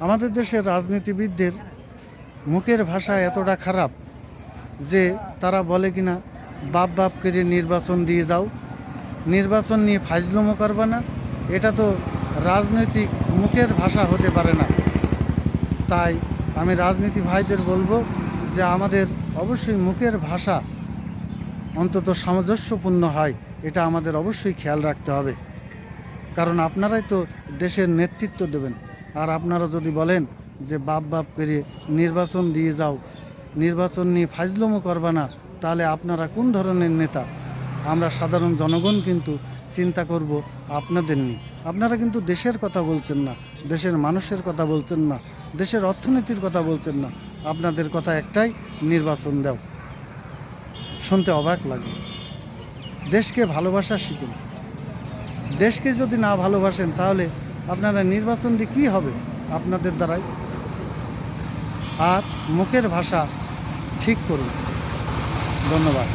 আমাদের দেশের রাজনীতিবিদদের মুখের ভাষা এতটা খারাপ যে তারা বলে কিনা বাপ বাপ করে নির্বাচন দিয়ে যাও, নির্বাচন নিয়ে ফাজলুমো করবে না। এটা তো রাজনৈতিক মুখের ভাষা হতে পারে না। তাই আমি রাজনীতি ভাইদের বলবো যে আমাদের অবশ্যই মুখের ভাষা অন্তত সামঞ্জস্যপূর্ণ হয়, এটা আমাদের অবশ্যই খেয়াল রাখতে হবে। কারণ আপনারাই তো দেশের নেতৃত্ব দেবেন। আর আপনারা যদি বলেন যে বাপ বাপ করে নির্বাচন দিয়ে যাও, নির্বাচন নিয়ে ফাজলুমো করবে না, তাহলে আপনারা কোন ধরনের নেতা? আমরা সাধারণ জনগণ কিন্তু চিন্তা করব আপনাদের নিয়ে। আপনারা কিন্তু দেশের কথা বলছেন না, দেশের মানুষের কথা বলছেন না, দেশের অর্থনীতির কথা বলছেন না। আপনাদের কথা একটাই, নির্বাচন দাও। শুনতে অবাক লাগে। দেশকে ভালোবাসা শিখুন। দেশকে যদি না ভালোবাসেন তাহলে আপনারা নির্বাচন দিয়ে কী হবে আপনাদের দ্বারাই? আর মুখের ভাষা ঠিক করুন। ধন্যবাদ।